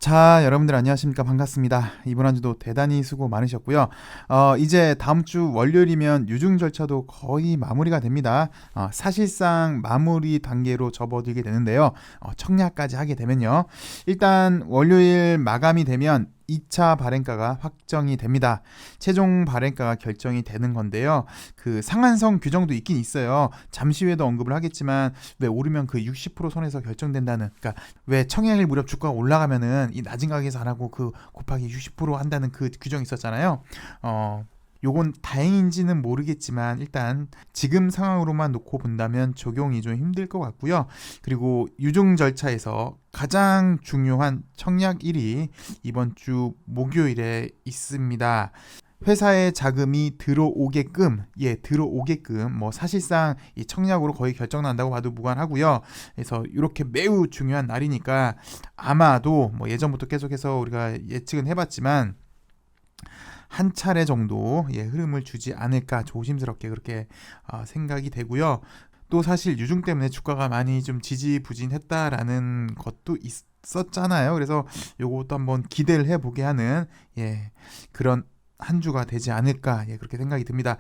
자, 여러분들 안녕하십니까? 반갑습니다. 이번 한 주도 대단히 수고 많으셨고요. 이제 다음 주 월요일이면 유증 절차도 거의 마무리가 됩니다. 사실상 마무리 단계로 접어들게 되는데요. 청약까지 하게 되면요. 일단 월요일 마감이 되면 2차 발행가가 확정이 됩니다. 최종 발행가가 결정이 되는 건데요. 그 상한선 규정도 있긴 있어요. 잠시 후에도 언급을 하겠지만 왜 오르면 그 60% 선에서 결정된다는, 그러니까 왜 청약일 무렵 주가가 올라가면은 이 낮은 가격에서 안 하고 그 곱하기 60% 한다는 그 규정이 있었잖아요. 요건 다행인지는 모르겠지만 일단 지금 상황으로만 놓고 본다면 적용이 좀 힘들 것 같고요. 그리고 유증 절차에서 가장 중요한 청약일이 이번 주 목요일에 있습니다. 회사에 자금이 들어오게끔 뭐 사실상 이 청약으로 거의 결정난다고 봐도 무관하고요. 그래서 이렇게 매우 중요한 날이니까 아마도 뭐 예전부터 계속해서 우리가 예측은 해봤지만 한 차례 정도 흐름을 주지 않을까 조심스럽게 그렇게 생각이 되고요. 또 사실 유중 때문에 주가가 많이 좀 지지부진했다라는 것도 있었잖아요. 그래서 요것도 한번 기대를 해보게 하는 그런 한 주가 되지 않을까 그렇게 생각이 듭니다.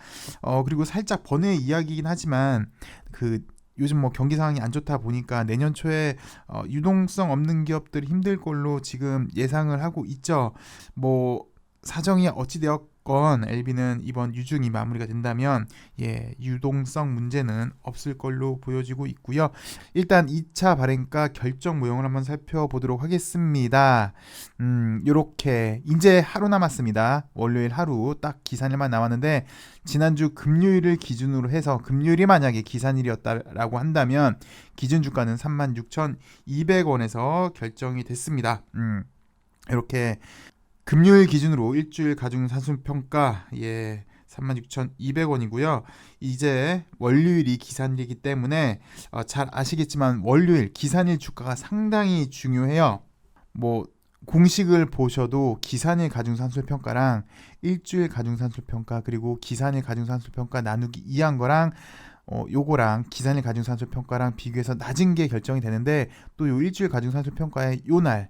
그리고 살짝 번외 이야기이긴 하지만 그 요즘 뭐 경기 상황이 안 좋다 보니까 내년 초에 유동성 없는 기업들이 힘들 걸로 지금 예상을 하고 있죠. 뭐 사정이 어찌되었건 LB는 이번 유중이 마무리가 된다면 유동성 문제는 없을 걸로 보여지고 있고요. 일단 2차 발행가 결정 모형을 한번 살펴보도록 하겠습니다. 요렇게 이제 하루 남았습니다. 월요일 하루 딱 기산일만 남았는데 지난주 금요일을 기준으로 해서 금요일이 만약에 기산일이었다라고 한다면 기준 주가는 36,200원에서 결정이 됐습니다. 이렇게 금요일 기준으로 일주일 가중산수평가 36,200원이고요. 이제 월요일이 기산일이기 때문에 잘 아시겠지만 월요일 기산일 주가가 상당히 중요해요. 뭐 공식을 보셔도 기산일 가중산수평가랑 일주일 가중산수평가 그리고 기산일 가중산수평가 나누기 2한 거랑 요거랑 기산일 가중산수평가랑 비교해서 낮은 게 결정이 되는데 또 요 일주일 가중산수평가의 요날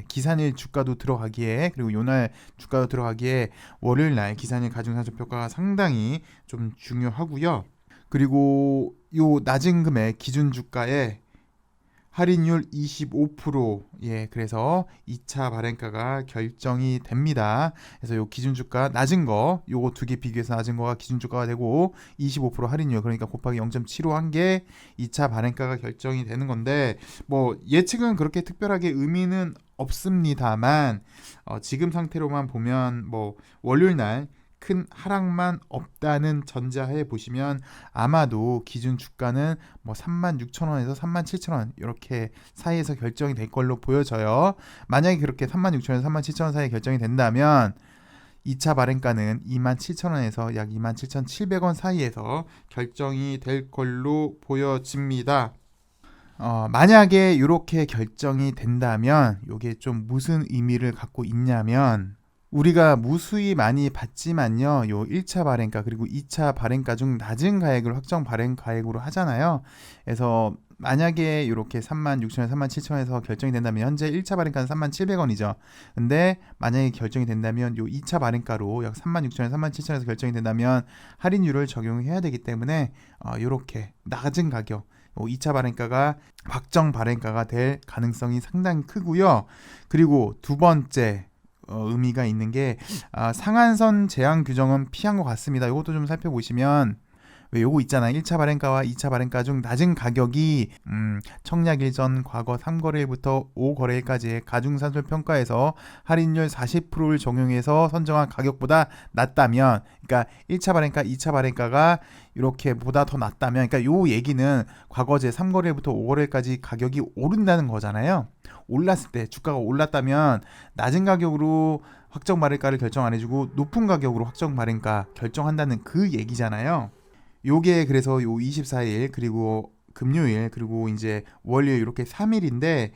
기산일 주가도 들어가기에 그리고 요날 주가도 들어가기에 월요일날 기산일 가중산수평가가 상당히 좀 중요하고요. 그리고 요 낮은 금액 기준 주가에 할인율 25% 그래서 2차 발행가가 결정이 됩니다. 그래서 요 기준 주가 낮은 거 요거 두 개 비교해서 낮은 거가 기준 주가가 되고 25% 할인율 그러니까 곱하기 0.75 한 게 2차 발행가가 결정이 되는 건데 뭐 예측은 그렇게 특별하게 의미는 없습니다만 지금 상태로만 보면 뭐 월요일 날 큰 하락만 없다는 전자하에 보시면 아마도 기준 주가는 뭐 36,000원에서 37,000원 이렇게 사이에서 결정이 될 걸로 보여져요. 만약에 그렇게 36,000원에서 37,000원 사이에 결정이 된다면 2차 발행가는 27,000원에서 약 27,700원 사이에서 결정이 될 걸로 보여집니다. 만약에 이렇게 결정이 된다면 이게 좀 무슨 의미를 갖고 있냐면 우리가 무수히 많이 받지만요. 요 1차 발행가 그리고 2차 발행가 중 낮은 가액을 확정 발행 가액으로 하잖아요. 그래서 만약에 이렇게 36,000원, 37,000원에서 결정이 된다면 현재 1차 발행가는 37,000원이죠. 근데 만약에 결정이 된다면 요 2차 발행가로 약 36,000원, 37,000원에서 결정이 된다면 할인율을 적용해야 되기 때문에 이렇게 낮은 가격 2차 발행가가 확정 발행가가 될 가능성이 상당히 크고요. 그리고 두 번째 의미가 있는 게 상한선 제한 규정은 피한 것 같습니다. 이것도 좀 살펴보시면 왜 요거 있잖아요. 1차 발행가와 2차 발행가 중 낮은 가격이 청약일 전 과거 3거래일부터 5거래일까지의 가중산술 평가에서 할인율 40%를 적용해서 선정한 가격보다 낮다면 그러니까 1차 발행가, 2차 발행가가 이렇게 보다 더 낮다면 그러니까 요 얘기는 과거 제 3거래일부터 5거래일까지 가격이 오른다는 거잖아요. 올랐을 때 주가가 올랐다면 낮은 가격으로 확정 발행가를 결정 안 해주고 높은 가격으로 확정 발행가 결정한다는 그 얘기잖아요. 요게 그래서 요 24일 그리고 금요일 그리고 이제 월요일 이렇게 3일인데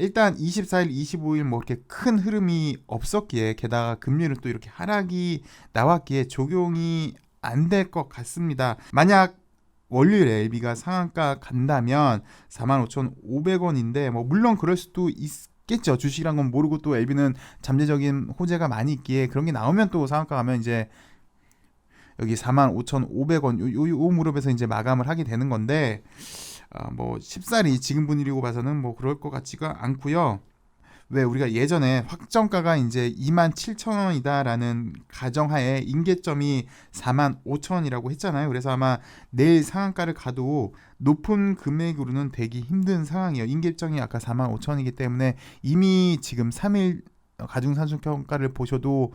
일단 24일, 25일 뭐 이렇게 큰 흐름이 없었기에 게다가 금요일은 또 이렇게 하락이 나왔기에 적용이 안 될 것 같습니다. 만약 월요일에 LB가 상한가 간다면 45,500원인데 뭐 물론 그럴 수도 있겠죠. 주식이란 건 모르고 또 LB는 잠재적인 호재가 많이 있기에 그런 게 나오면 또 상한가 가면 이제 여기 45,500원 요 무렵에서 이제 마감을 하게 되는 건데 뭐 쉽사리 지금 분위기로 봐서는 뭐 그럴 것 같지가 않고요. 왜 우리가 예전에 확정가가 이제 27,000원이다라는 가정하에 임계점이 45,000원이라고 했잖아요. 그래서 아마 내일 상한가를 가도 높은 금액으로는 되기 힘든 상황이에요. 임계점이 아까 45,000원이기 때문에 이미 지금 3일 가중 상승평가를 보셔도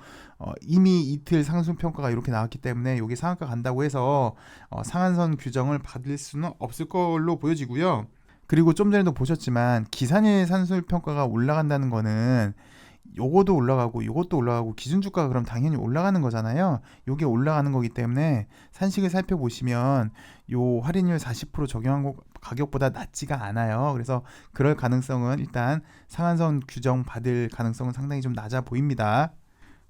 이미 이틀 상승평가가 이렇게 나왔기 때문에 여기 상한가 간다고 해서 상한선 규정을 받을 수는 없을 걸로 보여지고요. 그리고 좀 전에도 보셨지만 기산일 산술평가가 올라간다는 거는 요것도 올라가고 요것도 올라가고 기준주가가 그럼 당연히 올라가는 거잖아요. 요게 올라가는 거기 때문에 산식을 살펴보시면 요 할인율 40% 적용한 가격보다 낮지가 않아요. 그래서 그럴 가능성은 일단 상한선 규정 받을 가능성은 상당히 좀 낮아 보입니다.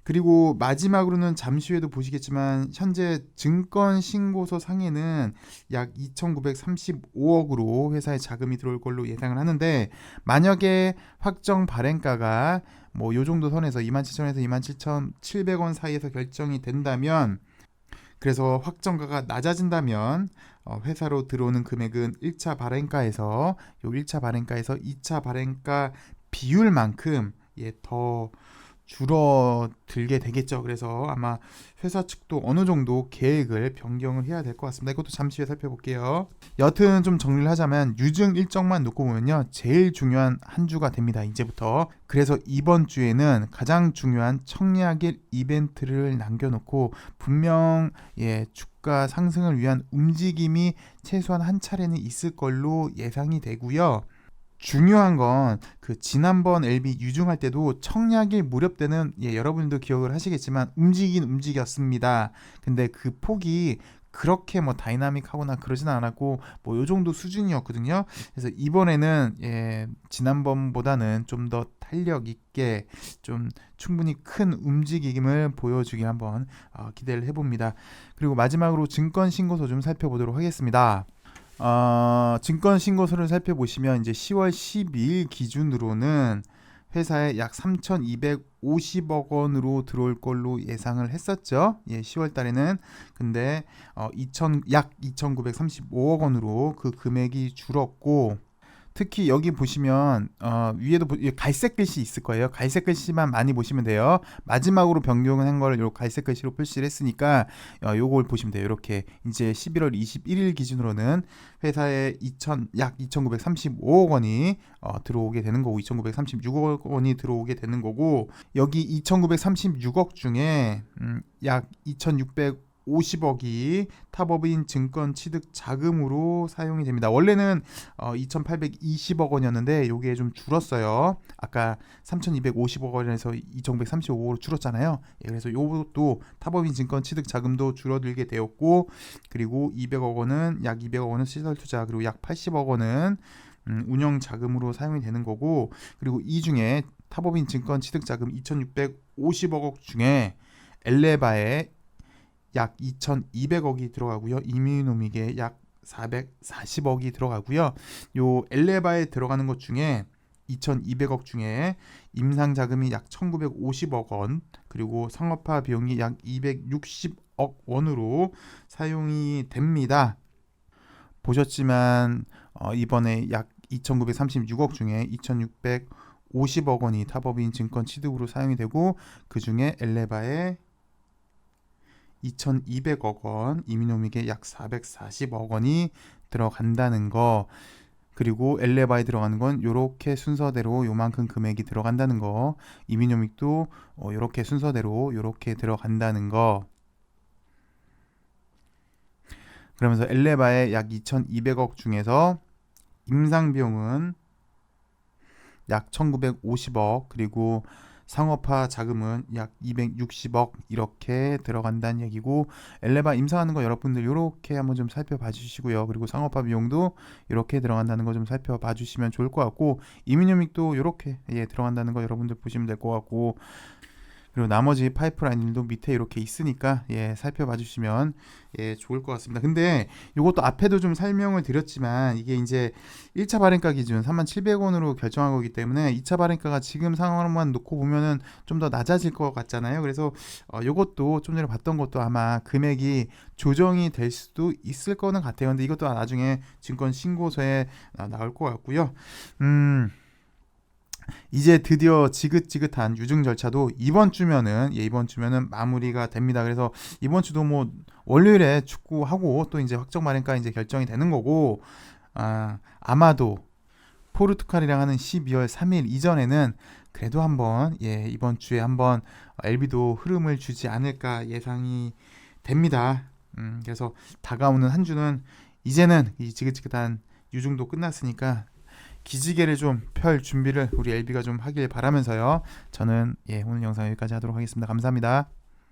그리고 마지막으로는 잠시 후에도 보시겠지만 현재 증권신고서 상에는 약 2,935억으로 회사에 자금이 들어올 걸로 예상을 하는데 만약에 확정 발행가가 뭐 요 정도 선에서 27,000원에서 27,700원 사이에서 결정이 된다면 그래서 확정가가 낮아진다면 회사로 들어오는 금액은 1차 발행가에서 요 1차 발행가에서 2차 발행가 비율만큼 더 줄어들게 되겠죠. 그래서 아마 회사 측도 어느 정도 계획을 변경을 해야 될 것 같습니다. 이것도 잠시 후에 살펴볼게요. 여튼 좀 정리를 하자면 유증 일정만 놓고 보면요. 제일 중요한 한 주가 됩니다. 이제부터. 그래서 이번 주에는 가장 중요한 청약일 이벤트를 남겨놓고 분명 주가 상승을 위한 움직임이 최소한 한 차례는 있을 걸로 예상이 되고요. 중요한 건 그 지난번 LB 유증할 때도 청약일 무렵 때는 여러분도 기억을 하시겠지만 움직였습니다. 근데 그 폭이 그렇게 뭐 다이나믹하거나 그러진 않았고 뭐 요 정도 수준이었거든요. 그래서 이번에는 지난번보다는 좀 더 탄력 있게 좀 충분히 큰 움직임을 보여주길 한번 기대를 해봅니다. 그리고 마지막으로 증권 신고서 좀 살펴보도록 하겠습니다. 증권 신고서를 살펴보시면 이제 10월 12일 기준으로는 회사에 약 3,250억 원으로 들어올 걸로 예상을 했었죠. 10월 달에는. 근데 약 2,935억 원으로 그 금액이 줄었고 특히 여기 보시면 위에도 갈색 글씨 있을 거예요. 갈색 글씨만 많이 보시면 돼요. 마지막으로 변경한 걸 요 갈색 글씨로 표시를 했으니까 요걸 보시면 돼요. 이렇게 이제 11월 21일 기준으로는 회사에 약 2,935억 원이 들어오게 되는 거고 2,936억 원이 들어오게 되는 거고 여기 2,936억 중에 약 2,650억이 탑업인 증권 취득 자금으로 사용이 됩니다. 원래는 2,820억 원이었는데 요게 좀 줄었어요. 아까 3,250억 원에서 2,135억으로 줄었잖아요. 그래서 요것도 탑업인 증권 취득 자금도 줄어들게 되었고 그리고 200억 원은 약 200억 원은 시설 투자 그리고 약 80억 원은 운영 자금으로 사용이 되는 거고 그리고 이 중에 탑업인 증권 취득 자금 2,650억 중에 엘레바에 약 2,200억이 들어가고요. 이뮤노믹에 약 440억이 들어가고요. 요 엘레바에 들어가는 것 중에 2,200억 중에 임상 자금이 약 1,950억 원, 그리고 상업화 비용이 약 260억 원으로 사용이 됩니다. 보셨지만 이번에 약 2,936억 중에 2,650억 원이 탑업인 증권 취득으로 사용이 되고 그 중에 엘레바에 2,200억 원, 이미노믹에 약 440억 원이 들어간다는 거 그리고 엘레바에 들어가는 건 요렇게 순서대로 요만큼 금액이 들어간다는 거 이미노믹도 요렇게 순서대로 요렇게 들어간다는 거 그러면서 엘레바에 약 2,200억 중에서 임상비용은 약 1,950억 그리고 상업화 자금은 약 260억 이렇게 들어간다는 얘기고 엘레바 임상하는 거 여러분들 이렇게 한번 좀 살펴봐 주시고요. 그리고 상업화 비용도 이렇게 들어간다는 거 좀 살펴봐 주시면 좋을 것 같고 이미노믹도 이렇게 들어간다는 거 여러분들 보시면 될 것 같고 그리고 나머지 파이프라인들도 밑에 이렇게 있으니까 예, 살펴봐 주시면 예, 좋을 것 같습니다. 근데 이것도 앞에도 좀 설명을 드렸지만 이게 이제 1차 발행가 기준 37,000원으로 결정한 거기 때문에 2차 발행가가 지금 상황으로만 놓고 보면은 좀 더 낮아질 것 같잖아요. 그래서 이것도 좀 전에 봤던 것도 아마 금액이 조정이 될 수도 있을 거는 같아요. 근데 이것도 나중에 증권 신고서에 나올 것 같고요. 이제 드디어 지긋지긋한 유증 절차도 이번 주면은 마무리가 됩니다. 그래서 이번 주도 뭐 월요일에 축구하고 또 이제 확정 발행가 이제 결정이 되는 거고, 아마도 포르투갈이랑 하는 12월 3일 이전에는 그래도 한번 예, 이번 주에 한번 LB도 흐름을 주지 않을까 예상이 됩니다. 그래서 다가오는 한 주는 이제는 이 지긋지긋한 유증도 끝났으니까 기지개를 좀 펼 준비를 우리 LB가 좀 하길 바라면서요. 저는 예, 오늘 영상 여기까지 하도록 하겠습니다. 감사합니다.